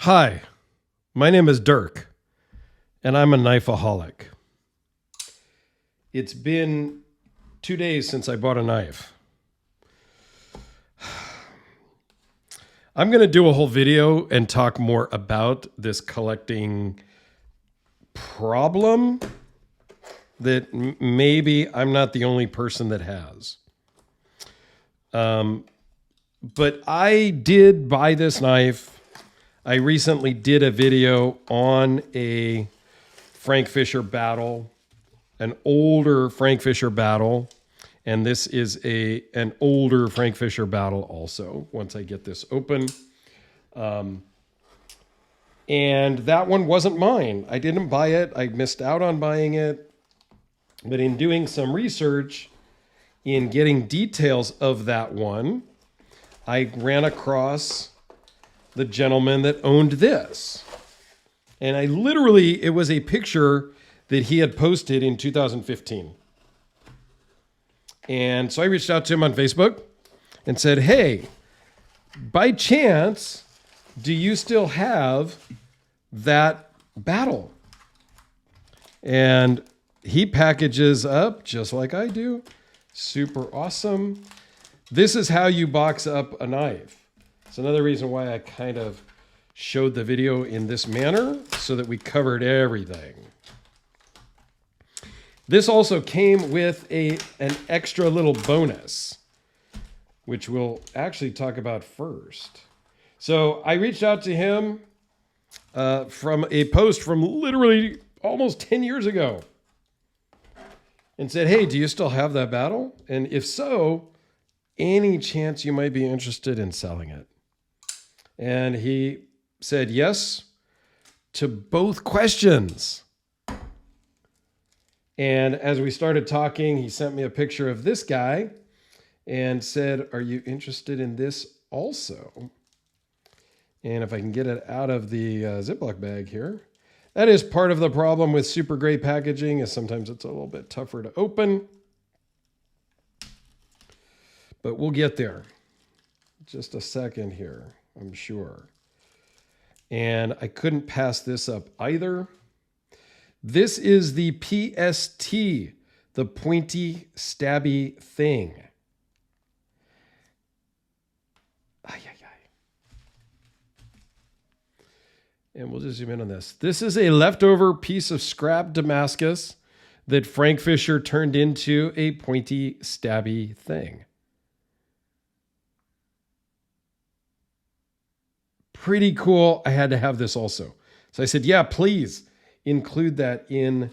Hi, my name is Dirk, and I'm a knifeaholic. It's been 2 days since I bought a knife. I'm going to do a whole video and talk more about this collecting problem that maybe I'm not the only person that has. But I did buy this knife. I recently did a video on a Frank Fischer battle, an older Frank Fischer battle. And this is an older Frank Fischer battle also, once I get this open. And that one wasn't mine. I didn't buy it. I missed out on buying it. But in doing some research, in getting details of that one, I ran across the gentleman that owned this. And it was a picture that he had posted in 2015. And so I reached out to him on Facebook and said, hey, by chance, do you still have that battle? And he packages up just like I do. Super awesome. This is how you box up a knife. It's another reason why I kind of showed the video in this manner so that we covered everything. This also came with an extra little bonus, which we'll actually talk about first. So I reached out to him from a post from literally almost 10 years ago and said, hey, do you still have that battle? And if so, any chance you might be interested in selling it? And he said yes to both questions. And as we started talking, he sent me a picture of this guy and said, are you interested in this also? And if I can get it out of the Ziploc bag here, that is part of the problem with super great packaging, is sometimes it's a little bit tougher to open. But we'll get there. Just a second here, I'm sure. And I couldn't pass this up either. This is the PST, the pointy, stabby thing. And we'll just zoom in on this. This is a leftover piece of scrap Damascus that Frank Fischer turned into a pointy, stabby thing. Pretty cool. I had to have this also. So I said, yeah, please include that in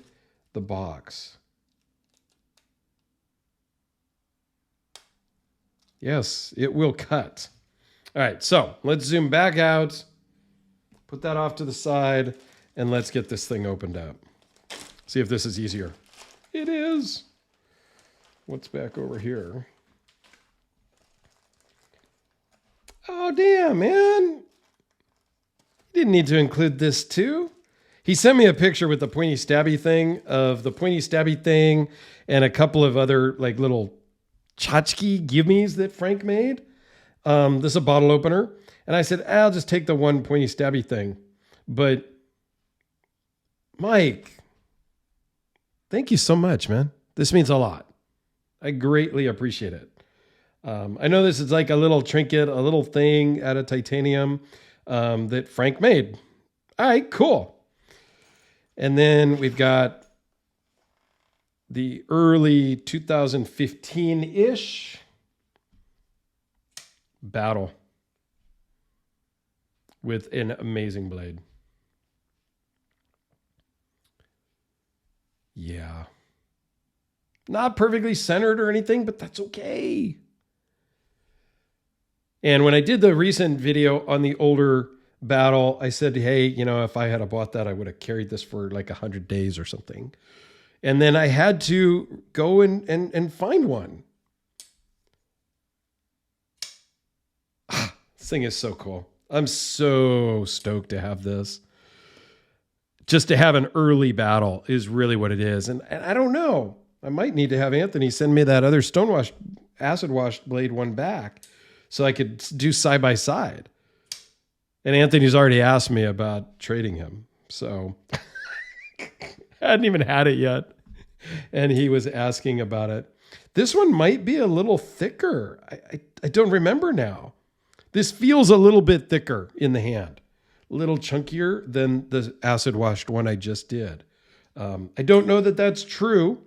the box. Yes, it will cut. All right, so let's zoom back out, put that off to the side, and let's get this thing opened up. See if this is easier. It is. What's back over here? Oh, damn, man. You didn't need to include this too. He sent me a picture with the pointy stabby thing and a couple of other like little tchotchke gimmies that Frank made. This is a bottle opener. And I said, I'll just take the one pointy stabby thing. But Mike, thank you so much, man. This means a lot. I greatly appreciate it. I know this is like a little trinket, a little thing out of titanium that Frank made. All right, cool. And then we've got the early 2015-ish battle with an amazing blade. Yeah. Not perfectly centered or anything, but that's okay. And when I did the recent video on the older battle, I said, hey, if I had bought that, I would have carried this for like 100 days or something. And then I had to go and find one. This thing is so cool. I'm so stoked to have this. Just to have an early battle is really what it is. And I don't know. I might need to have Anthony send me that other stonewashed, acid washed blade one back so I could do side by side. And Anthony's already asked me about trading him. So I hadn't even had it yet. And he was asking about it. This one might be a little thicker. I don't remember now. This feels a little bit thicker in the hand, a little chunkier than the acid washed one I just did. I don't know that that's true.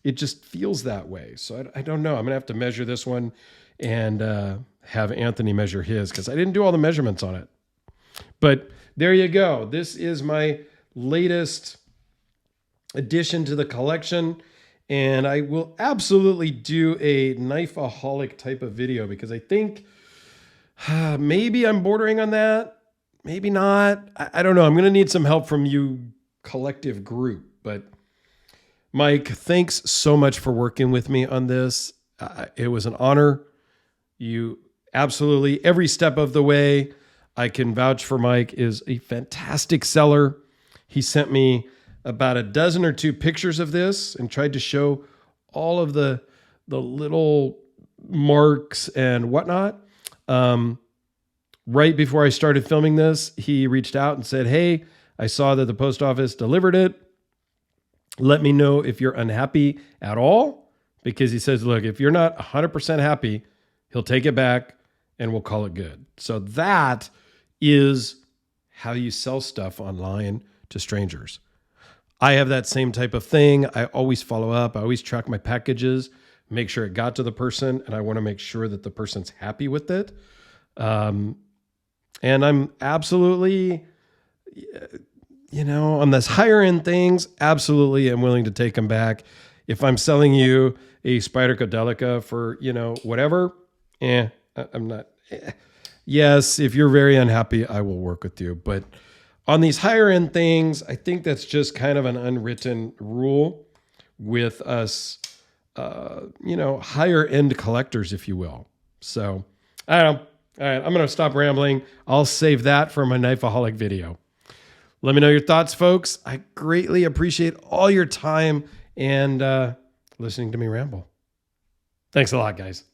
It just feels that way. So I don't know. I'm going to have to measure this one and have Anthony measure his because I didn't do all the measurements on it. But there you go. This is my latest addition to the collection. And I will absolutely do a knife-aholic type of video because I think maybe I'm bordering on that. Maybe not. I don't know. I'm going to need some help from you collective group. But Mike, thanks so much for working with me on this. It was an honor. You absolutely, every step of the way, I can vouch for Mike, is a fantastic seller. He sent me about a dozen or two pictures of this and tried to show all of the little marks and whatnot. Right before I started filming this, he reached out and said, hey, I saw that the post office delivered it. Let me know if you're unhappy at all. Because he says, look, if you're not 100% happy, he'll take it back and we'll call it good. So that is how you sell stuff online to strangers. I have that same type of thing. I always follow up. I always track my packages, make sure it got to the person, and I want to make sure that the person's happy with it. And I'm absolutely, on this higher end things, absolutely am willing to take them back. If I'm selling you a Spyderco Delica for, whatever, I'm not. Yes, if you're very unhappy, I will work with you. But on these higher end things, I think that's just kind of an unwritten rule with us, higher end collectors, if you will. So I don't know. All right, I'm going to stop rambling. I'll save that for my Knifeaholic video. Let me know your thoughts, folks. I greatly appreciate all your time and listening to me ramble. Thanks a lot, guys.